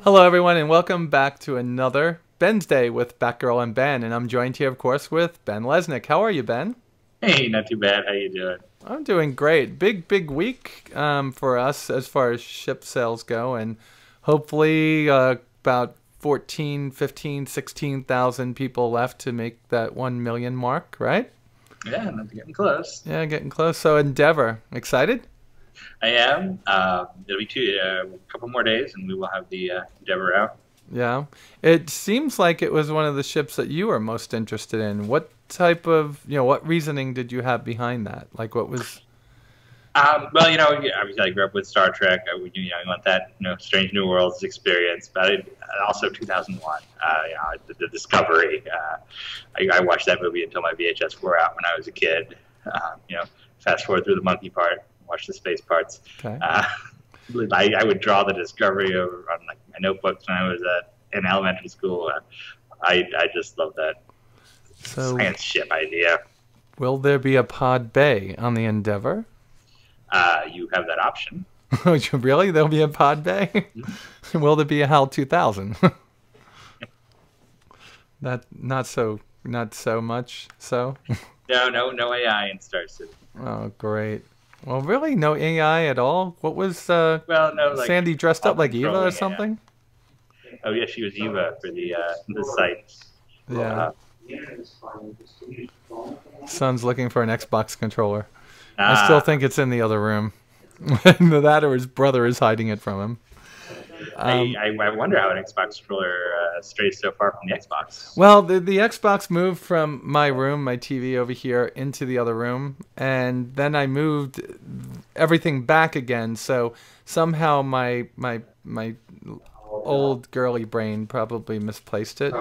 Hello, everyone, and welcome back to another Bensday with Batgirl and Ben. And I'm joined here, of course, with Ben Lesnick. How are you, Ben? Hey, not too bad. How you doing? I'm doing great. Big week for us as far as ship sales go, and hopefully about 14, 15, 16,000 people left to make that 1 million mark, right? Yeah, not getting close. Yeah, getting close. So Endeavor, excited? I am. It'll be a couple more days, and we will have the Endeavor out. Yeah. It seems like it was one of the ships that you were most interested in. What type of, what reasoning did you have behind that? Like, what was. Well, yeah, obviously I grew up with Star Trek. I want that, Strange New Worlds experience, but also 2001, the Discovery. I watched that movie until my VHS wore out when I was a kid. Fast forward through the monkey part, watch the space parts. Okay. I would draw the Discovery over on like my notebooks when I was in elementary school. I just love that So, science ship idea. will there be a pod bay on the Endeavor? You have that option. Really? There'll be a pod bay? Will there be a HAL 2000? That not so much. So. No AI in Star City. Oh, great. Well, really, no AI at all. What was Well, no, like Sandy dressed up like Eva or controlling something? Oh yeah, she was Eva for the site. Yeah. Uh, Son's looking for an Xbox controller. I still ah, think it's in the other room. That or his brother is hiding it from him. Um, I wonder how an Xbox controller strays so far from the Xbox. well, the Xbox moved from my room, my TV over here, into the other room, and then I moved everything back again. So somehow my old girly brain probably misplaced it,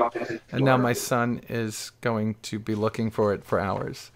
and now my son is going to be looking for it for hours.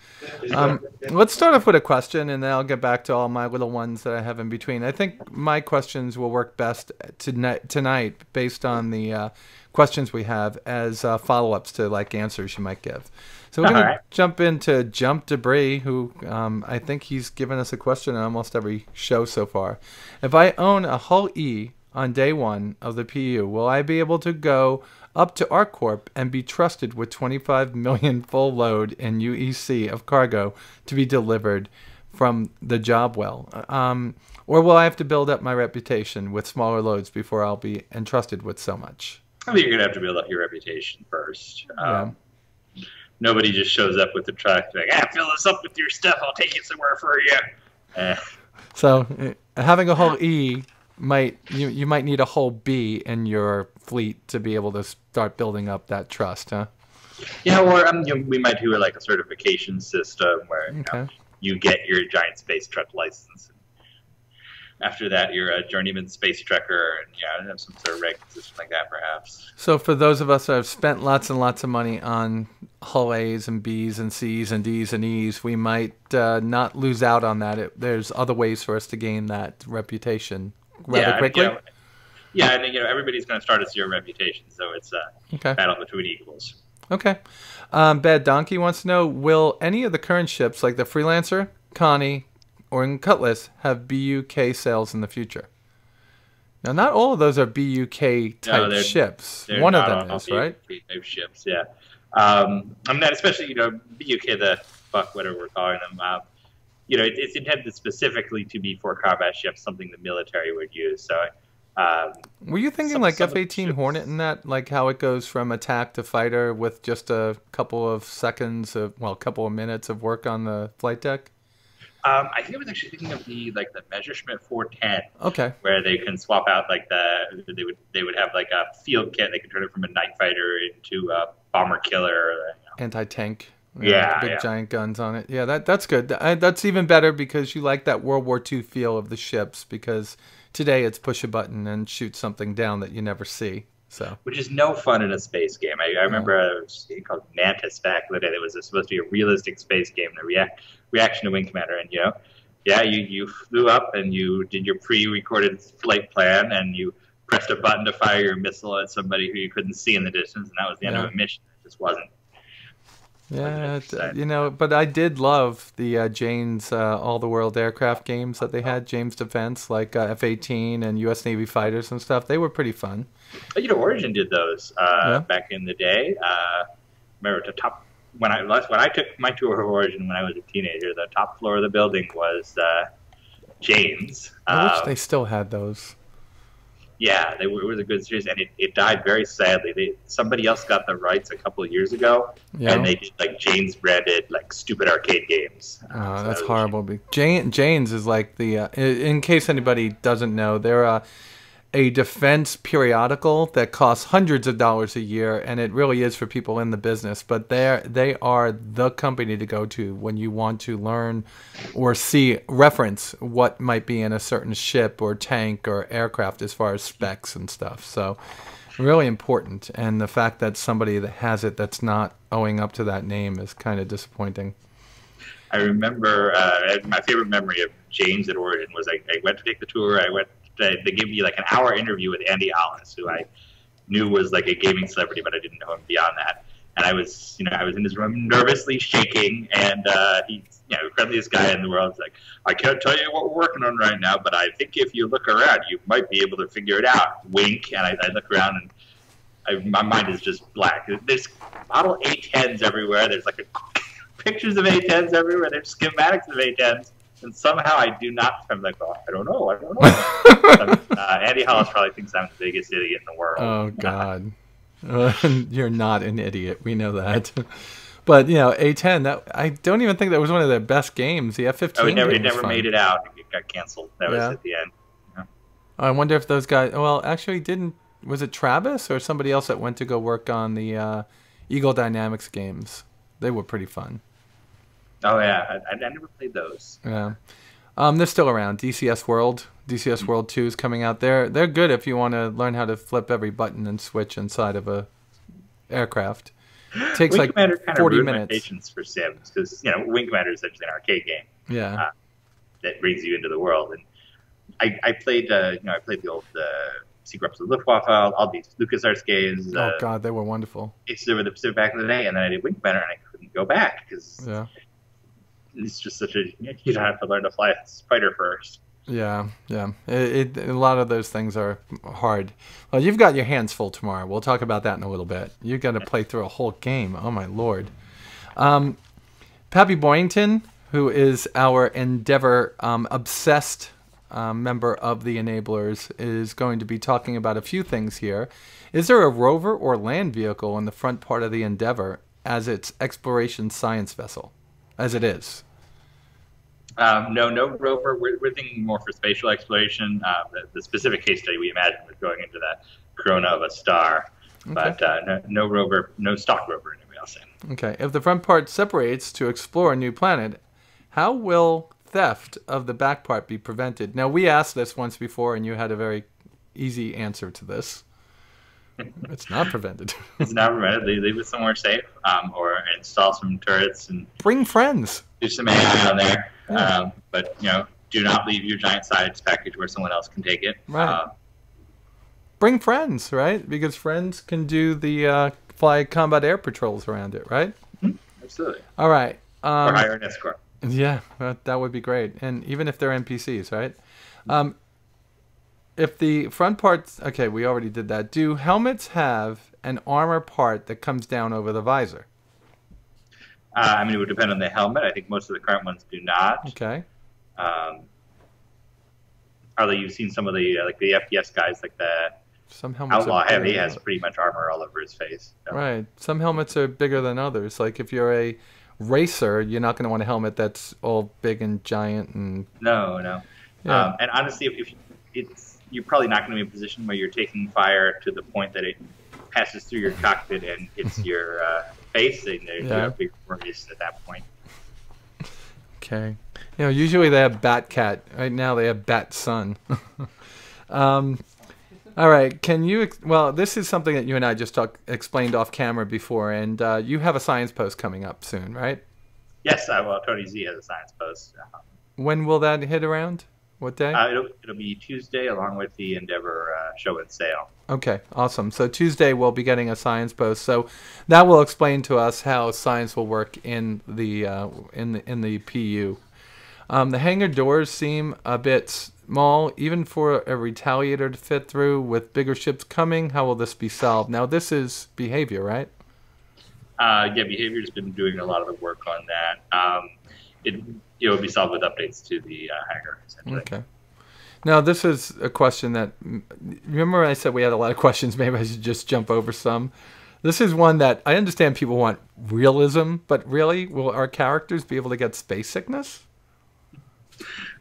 Let's start off with a question, and then I'll get back to all my little ones that I have in between. I think my questions will work best tonight based on the questions we have as follow-ups to like answers you might give. So we're All going to right. jump into Jump Debris, who I think he's given us a question in almost every show so far. If I own a Hull E on day one of the PU, will I be able to go up to ArcCorp and be trusted with 25 million full load in UEC of cargo to be delivered from the job well? Or will I have to build up my reputation with smaller loads before I'll be entrusted with so much? I think you're gonna have to build up your reputation first. Yeah. Nobody just shows up with the truck like, fill this up with your stuff. I'll take it somewhere for you. Uh, So having a whole E might you might need a whole B in your fleet to be able to start building up that trust, huh? yeah, or we might do like a certification system where Okay. you get your giant space truck license. After that, you're a journeyman space trekker, and have some sort of rank system like that, perhaps. So for those of us that have spent lots and lots of money on Hull A's and B's and C's and D's and E's, we might not lose out on that. There's other ways for us to gain that reputation rather Yeah, quickly. and everybody's going to start a zero reputation, so it's a Okay. battle between equals. Okay. Bad Donkey wants to know, will any of the current ships, like the Freelancer, Connie, or Cutlass, have BUK sales in the future? Now, not all of those are BUK No, type they're ships. they're One of not them all is, right? type ships. Yeah, I'm not especially BUK the buck whatever we're calling them. It's intended specifically to be for combat ships, something the military would use. So, Were you thinking some like some of the F-18 ships. Hornet in that? Like how it goes from attack to fighter with just a couple of seconds of, well, a couple of minutes of work on the flight deck? I think I was actually thinking of the Messerschmitt 410, Okay. where they can swap out they would have like a field kit. They can turn it from a night fighter into a bomber killer. Anti-tank. Yeah, Big yeah. giant guns on it. Yeah, that's good. That's even better because you like that World War II feel of the ships, because today it's push a button and shoot something down that you never see. So, Which is no fun in a space game. I remember a game called Mantis back in the day that was supposed to be a realistic space game, the reaction to Wing Commander. And, you flew up and you did your pre-recorded flight plan and you pressed a button to fire your missile at somebody who you couldn't see in the distance, and that was the end of yeah. a mission. It just wasn't Yeah, Side. you know, but I did love the Jane's All the World Aircraft games that they had, James Defense, like F-18 and U.S. Navy fighters and stuff. They were pretty fun. Origin did those Yeah. back in the day. Remember the top when I took my tour of Origin when I was a teenager. The top floor of the building was Jane's. I wish they still had those. Yeah, it was a good series, and it died very sadly. Somebody else got the rights a couple of years ago, and they did like Jane's branded like stupid arcade games. Oh, that's horrible. Jane's is like the in case anybody doesn't know, they're a defense periodical that costs hundreds of dollars a year, and it really is for people in the business. But they are the company to go to when you want to learn or reference what might be in a certain ship or tank or aircraft as far as specs and stuff. So really important. And the fact that somebody that has it that's not owing up to that name is kind of disappointing. I remember my favorite memory of Jane's at Origin was I went to take the tour. They gave me like an hour interview with Andy Hollis, who I knew was like a gaming celebrity, but I didn't know him beyond that. And I was in his room nervously shaking, and he's, friendliest guy in the world. He's like, I can't tell you what we're working on right now, but I think if you look around, you might be able to figure it out. Wink. And I look around, and my mind is just black. There's model A10s everywhere. There's like pictures of A10s everywhere. There's schematics of A10s. And somehow I do not. I'm like, I don't know. Andy Hollis probably thinks I'm the biggest idiot in the world. Oh God, you're not an idiot. We know that. But A10. That I don't even think that was one of their best games. The F-15. Oh, it never made it out. It got canceled. That was at the end. Yeah. I wonder if those guys. Well, actually, didn't. Was it Travis or somebody else that went to go work on the Eagle Dynamics games? They were pretty fun. Oh yeah, I never played those. Yeah, they're still around. DCS World 2 is coming out. They're good if you want to learn how to flip every button and switch inside of a aircraft. It takes Wing like Commander kind 40 of minutes. Patience for Sims because Wing Commander is essentially an arcade game. Yeah, that brings you into the world. And I played I played the old Secrets of the Luftwaffe, all these LucasArts games. Oh God, they were wonderful. Aces over the Pacific back in the day, and then I did Wing Commander, and I couldn't go back because. Yeah. It's just you don't have to learn to fly a fighter first. Yeah. A lot of those things are hard. Well, you've got your hands full tomorrow. We'll talk about that in a little bit. You've got to play through a whole game. Oh my Lord. Pappy Boyington, who is our Endeavor obsessed member of the Enablers, is going to be talking about a few things here. Is there a rover or land vehicle in the front part of the Endeavor as its exploration science vessel? As it is. No rover. We're thinking more for spatial exploration. The specific case study we imagine was going into the corona of a star. Okay. But no rover, no stock rover, anyway, I'll say. Okay. If the front part separates to explore a new planet, how will theft of the back part be prevented? Now, we asked this once before, and you had a very easy answer to this. It's not prevented. It's not prevented. Leave it somewhere safe, or install some turrets and bring friends. Do some AI on there, yeah. But do not leave your giant science package where someone else can take it. Right. Bring friends, right? Because friends can do the fly combat air patrols around it, right? Mm-hmm. Absolutely. All right. Or hire an escort. Yeah, that would be great, and even if they're NPCs, right? If the front parts... Okay, we already did that. Do helmets have an armor part that comes down over the visor? It would depend on the helmet. I think most of the current ones do not. Okay. Although you've seen some of the the FPS guys, like the Outlaw Heavy has pretty much armor all over his face. So. Right. Some helmets are bigger than others. Like if you're a racer, you're not going to want a helmet that's all big and giant. And No. Yeah. And honestly, if you're probably not going to be in a position where you're taking fire to the point that it passes through your cockpit and hits your face, and you have big worries at that point. Okay. Usually they have Batcat. Right now they have Bat Sun. All right. Can you... Well, this is something that you and I just explained off camera before, and you have a science post coming up soon, right? Yes. Tony Z has a science post. When will that hit around? What day? It'll be Tuesday along with the Endeavor show and sale. Okay, awesome. So Tuesday we'll be getting a science post. So that will explain to us how science will work in the PU. The hangar doors seem a bit small, even for a Retaliator to fit through. With bigger ships coming, how will this be solved? Now this is behavior, right? Yeah, Behavior's been doing a lot of the work on that. It'll be solved with updates to the hangar, essentially. Okay. Now, this is a question that, remember I said we had a lot of questions, maybe I should just jump over some. This is one that I understand people want realism, but really, will our characters be able to get space sickness?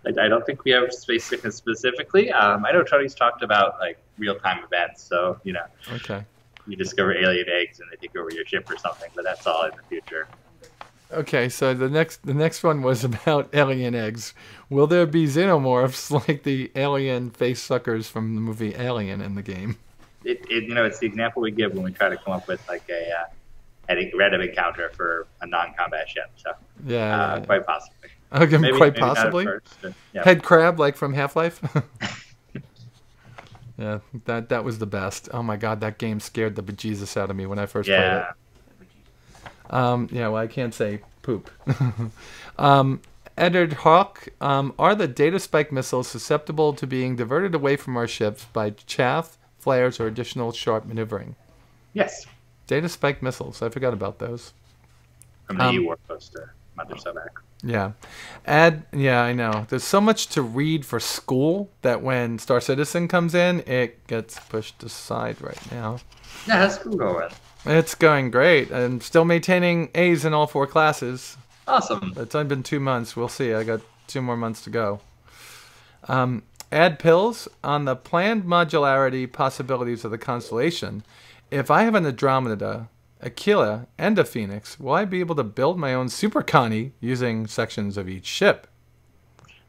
I don't think we have space sickness specifically. I know Tony's talked about like real-time events, so, Okay. You discover alien eggs and they take over your ship or something, but that's all in the future. Okay, so the next one was about alien eggs. Will there be xenomorphs like the alien face suckers from the movie Alien in the game? It's the example we give when we try to come up with like a random encounter for a non-combat ship. So yeah, quite possibly. Okay, maybe quite possibly. First, yeah. Head crab like from Half-Life. Yeah, that was the best. Oh my god, that game scared the bejesus out of me when I first played it. Yeah, well, I can't say poop. Edward Hawk, are the data spike missiles susceptible to being diverted away from our ships by chaff, flares, or additional sharp maneuvering? Yes. Data spike missiles. I forgot about those. From the E-War poster, Mother Sobak. Yeah. Yeah, I know. There's so much to read for school that when Star Citizen comes in, it gets pushed aside right now. Yeah, how's school going? It's going great. I'm still maintaining A's in all 4 classes. Awesome. It's only been 2 months. We'll see. I got 2 more months to go. Add pills on the planned modularity possibilities of the constellation. If I have an Andromeda, Aquila, and a Phoenix, will I be able to build my own Super Connie using sections of each ship?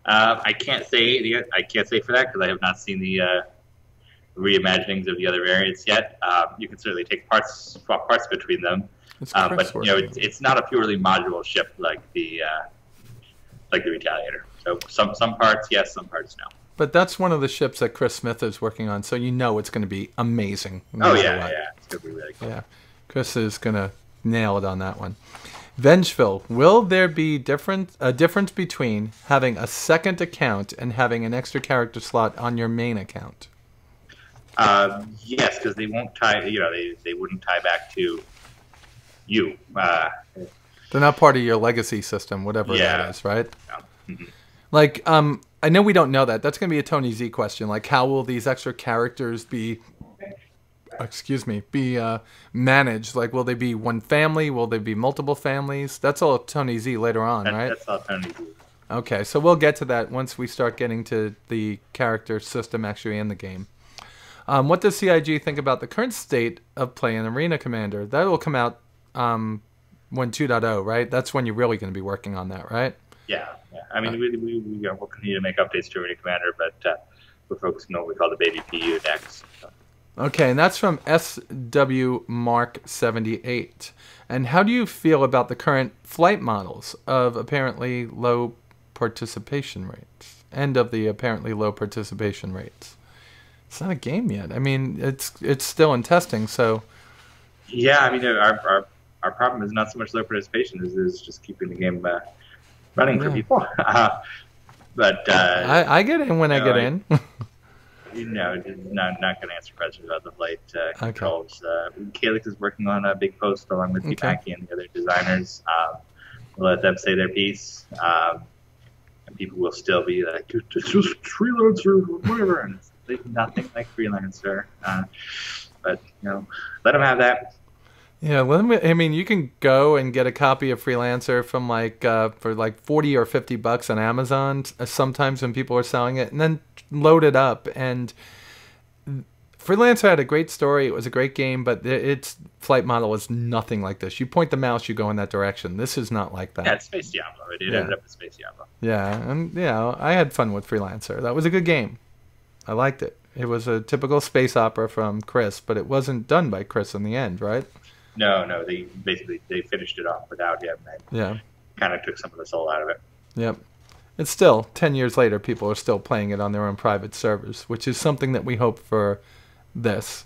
I can't say. I can't say for that because I have not seen the reimaginings of the other variants yet. You can certainly swap parts between them, but it's not a purely modular ship like the Retaliator. So some parts yes, some parts no. But that's one of the ships that Chris Smith is working on, so it's going to be amazing. Oh yeah, it's going to be really cool. Yeah, Chris is going to nail it on that one. Vengeville, will there be a difference between having a second account and having an extra character slot on your main account? Yes, because they won't tie. They wouldn't tie back to you. They're not part of your legacy system, whatever that is, right? Yeah. Mm-hmm. Like, I know we don't know that. That's going to be a Tony Z question. Like, how will these extra characters be managed? Like, will they be one family? Will they be multiple families? That's all Tony Z later on, right? That's all Tony Z. Okay, so we'll get to that once we start getting to the character system actually in the game. What does CIG think about the current state of play in Arena Commander? That will come out when 2.0, right? That's when you're really going to be working on that, right? Yeah. I mean, we'll continue to make updates to Arena Commander, but we're focusing on what we call the baby PU next. So. Okay, and that's from SW Mark 78. And how do you feel about the current flight models of apparently low participation rates? And of the apparently low participation rates? It's not a game yet. I mean, it's still in testing, so... Yeah, I mean, our problem is not so much low participation, is just keeping the game running for people. But I get in when I get in. Not going to answer questions about the flight controls. Calyx is working on a big post along with Yupaki and the other designers. We'll let them say their piece. And people will still be like, it's just freelancer or whatever. And it's nothing like freelancer. But, let them have that. Yeah, I mean, you can go and get a copy of Freelancer from for like $40 or $50 on Amazon sometimes when people are selling it, and then load it up. And Freelancer had a great story. It was a great game, but its flight model is nothing like this. You point the mouse, you go in that direction. This is not like that. Yeah, it's Space Diablo. It ended up as Space Diablo. Yeah, and I had fun with Freelancer. That was a good game. I liked it. It was a typical space opera from Chris, but it wasn't done by Chris in the end, right? No, they finished it off without him. And kind of took some of the soul out of it. Yep. It's still 10 years later, people are still playing it on their own private servers, which is something that we hope for this.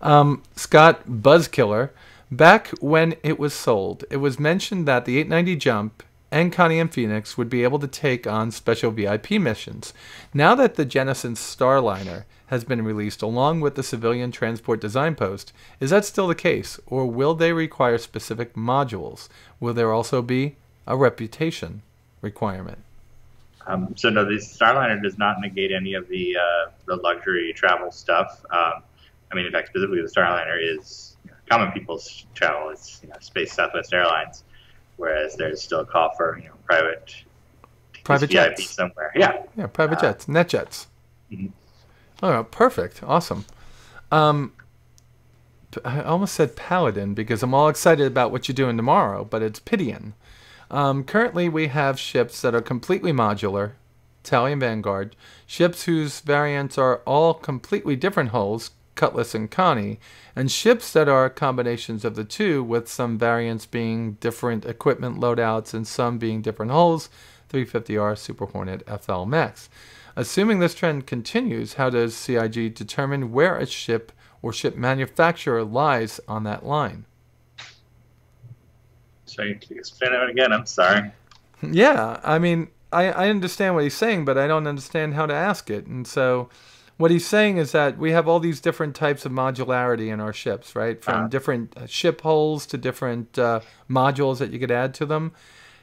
Scott Buzzkiller, back when it was sold, it was mentioned that the 890 Jump and Connie and Phoenix would be able to take on special VIP missions. Now that the Genesis Starliner has been released along with the Civilian Transport Design Post, is that still the case, or will they require specific modules? Will there also be a reputation requirement? So no, the Starliner does not negate any of the luxury travel stuff. I mean, in fact, specifically the Starliner is common people's travel. It's Space Southwest Airlines, whereas there's still a call for private Private VIP jets. somewhere. Yeah, Yeah, private jets, net jets. Mm-hmm. Oh, perfect. Awesome. I almost said Paladin because I'm all excited about what you're doing tomorrow, but it's Pidian. Currently, we have ships that are completely modular, Tally and Vanguard, ships whose variants are all completely different hulls, Cutlass and Connie, and ships that are combinations of the two, with some variants being different equipment loadouts and some being different hulls, 350R, Super Hornet, FL Max. Assuming this trend continues, how does CIG determine where a ship or ship manufacturer lies on that line? So you can explain it again. I'm sorry. Yeah, I mean, I understand what he's saying, but I don't understand how to ask it. And so what he's saying is that we have all these different types of modularity in our ships, right? From different ship hulls to different modules that you could add to them.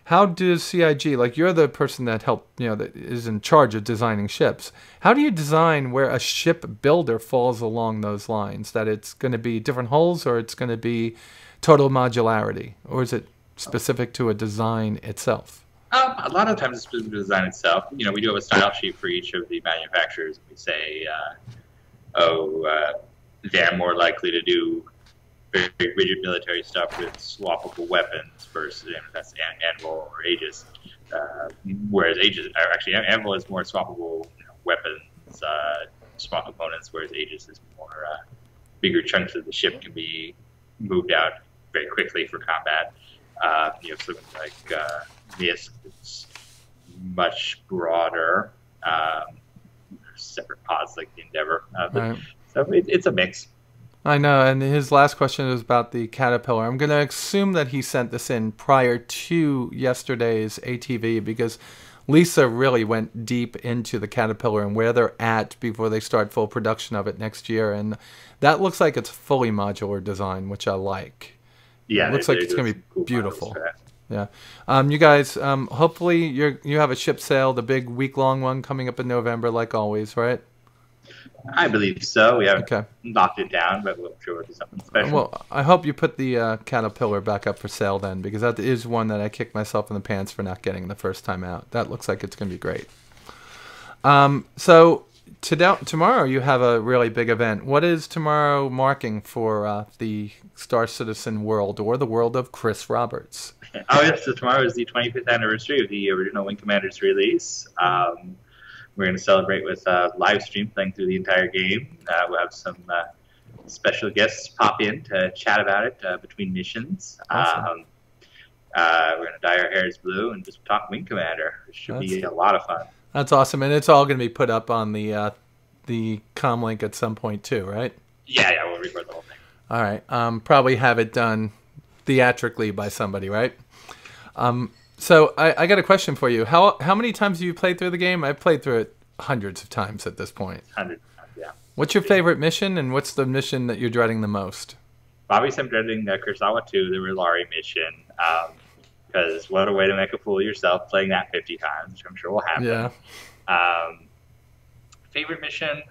How does CIG, like you're the person that helped, that is in charge of designing ships. How do you design where a ship builder falls along those lines? That it's going to be different hulls, or it's going to be total modularity? Or is it specific to a design itself? A lot of times it's specific to the design itself. We do have a style sheet for each of the manufacturers. We say, they're more likely to do very rigid military stuff with swappable weapons versus that's Anvil or Aegis. Whereas Anvil is more swappable weapons, swap components, whereas Aegis is more bigger chunks of the ship can be moved out very quickly for combat. Something like Misk is much broader. Separate pods like the Endeavor. Right. So it's a mix. I know, and his last question was about the Caterpillar. I'm going to assume that he sent this in prior to yesterday's ATV because Lisa really went deep into the Caterpillar and where they're at before they start full production of it next year. And that looks like it's fully modular design, which I like. Yeah, it looks like it's going to be cool, beautiful. Yeah. You guys, hopefully you have a ship sale, the big week-long one coming up in November, like always, right? I believe so. We haven't knocked it down, but I'm sure we'll do something special. Well, I hope you put the Caterpillar back up for sale then, because that is one that I kicked myself in the pants for not getting the first time out. That looks like it's going to be great. So tomorrow you have a really big event. What is tomorrow marking for the Star Citizen world, or the world of Chris Roberts? Oh, yes. So tomorrow is the 25th anniversary of the original Wing Commanders release. We're going to celebrate with a live stream playing through the entire game. We'll have some special guests pop in to chat about it between missions. Awesome. We're going to dye our hairs blue and just talk Wing Commander. It should be a lot of fun. That's awesome, and it's all going to be put up on the comm link at some point too, right? Yeah, we'll record the whole thing. All right. Probably have it done theatrically by somebody, right? So I got a question for you. How many times have you played through the game? I've played through it hundreds of times at this point. Hundreds of times, yeah. What's your favorite mission, and what's the mission that you're dreading the most? Obviously, I'm dreading the Kursawa 2, the Rilari mission, because what a way to make a fool of yourself playing that 50 times, which I'm sure will happen. Yeah. Favorite mission?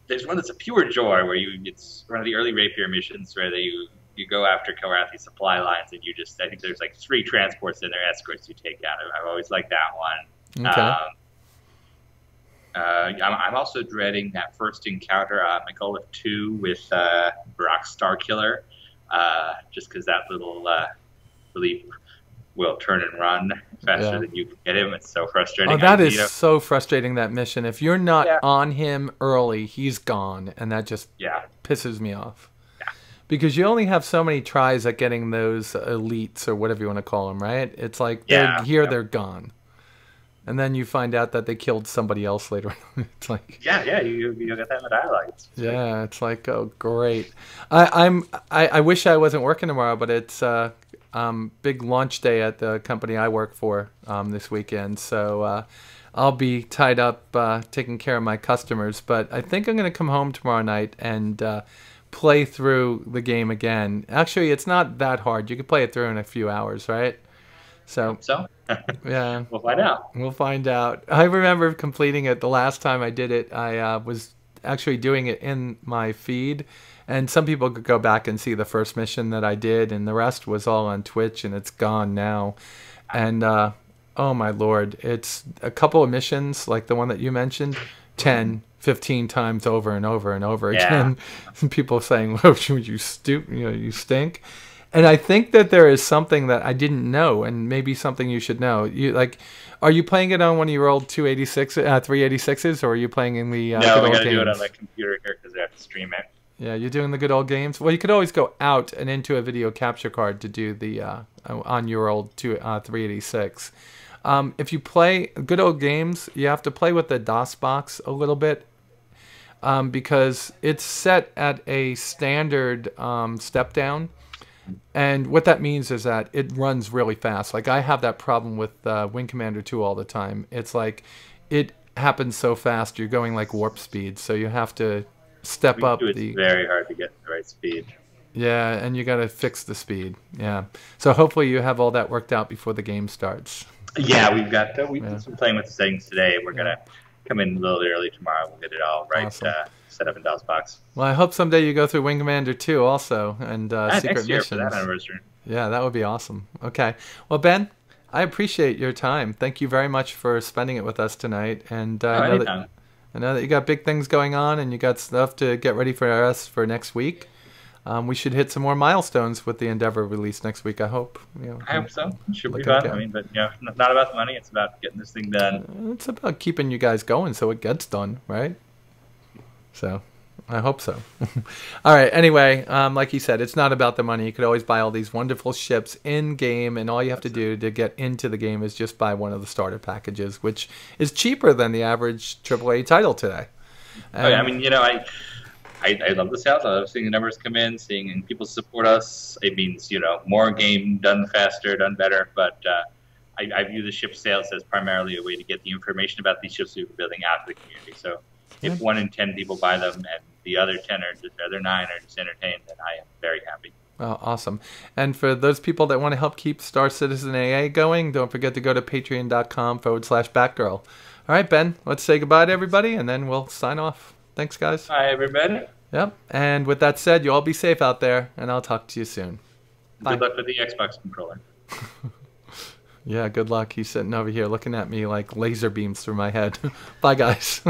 There's one that's a pure joy where it's one of the early Rapier missions where you go after Kilrathi supply lines, and I think there's like 3 transports and their escorts you take out. I've always liked that one. Okay. I'm also dreading that first encounter on McAuliffe 2 with Barak Starkiller, just because that little leap will turn and run faster than you can get him. It's so frustrating. Oh, that is so frustrating, that mission. If you're not on him early, he's gone, and that just pisses me off. Because you only have so many tries at getting those elites or whatever you want to call them, right? It's like Yeah. they're here, Yep. they're gone, and then you find out that they killed somebody else later on. It's like, Yeah. You get that in the dialogue. It's great. yeah, it's like, oh great. I wish I wasn't working tomorrow, but it's big launch day at the company I work for this weekend, so I'll be tied up taking care of my customers. But I think I'm going to come home tomorrow night and play through the game again. Actually, it's not that hard. You can play it through in a few hours, right? So So yeah, we'll find out. we'll find out. I remember completing it the last time I did it. I was actually doing it in my feed, and some people could go back and see the first mission that I did, and the rest was all on Twitch, and it's gone now. And oh my lord, it's a couple of missions like the one that you mentioned, 10, 15 times over and over and over Yeah. again. People saying, "Oh, you stink." And I think that there is something that I didn't know, and maybe something you should know. You like, are you playing it on one of your old 386s, or are you playing in the No, good we old got to do it on games? the computer here because we have to stream it. Yeah, you're doing the good old games. Well, you could always go out and into a video capture card to do the on your old 386. If you play good old games, you have to play with the DOS box a little bit because it's set at a standard step down. And what that means is that it runs really fast. Like I have that problem with Wing Commander 2 all the time. It's like it happens so fast. You're going like warp speed. So you have to step up It's the very hard to get the right speed. yeah, and you got to fix the speed. Yeah. So hopefully you have all that worked out before the game starts. Yeah, we've Yeah. done some playing with the settings today. We're gonna come in a little early tomorrow. We'll get it all right Awesome. set up in DOSBox. Well, I hope someday you go through Wing Commander 2 also and secret Next year for missions. that anniversary. Yeah, that would be awesome. Okay. Well, Ben, I appreciate your time. Thank you very much for spending it with us tonight. And Anytime. I know that you got big things going on and you got stuff to get ready for us for next week. We should hit some more milestones with the Endeavor release next week, I hope. I hope so. Should be Look fun. okay. I mean, but not about the money. It's about getting this thing done. It's about keeping you guys going so it gets done, right? So, I hope so. All right, anyway, like you said, it's not about the money. You could always buy all these wonderful ships in-game, and all you have to do to get into the game is just buy one of the starter packages, which is cheaper than the average AAA title today. I mean, I love the sales. I love seeing the numbers come in, seeing people support us. It means, more game done faster, done better. But I view the ship sales as primarily a way to get the information about these ships we're building out to the community. So if 1 in 10 people buy them and the other 10 or the other 9 are just entertained, then I am very happy. Oh, awesome. And for those people that want to help keep Star Citizen AA going, don't forget to go to patreon.com/Batgirl. All right, Ben, let's say goodbye to everybody, and then we'll sign off. Thanks, guys. Hi, everybody. Yep. And with that said, you all be safe out there, and I'll talk to you soon. Bye. Good luck with the Xbox controller. Yeah, good luck. He's sitting over here looking at me like laser beams through my head. Bye, guys.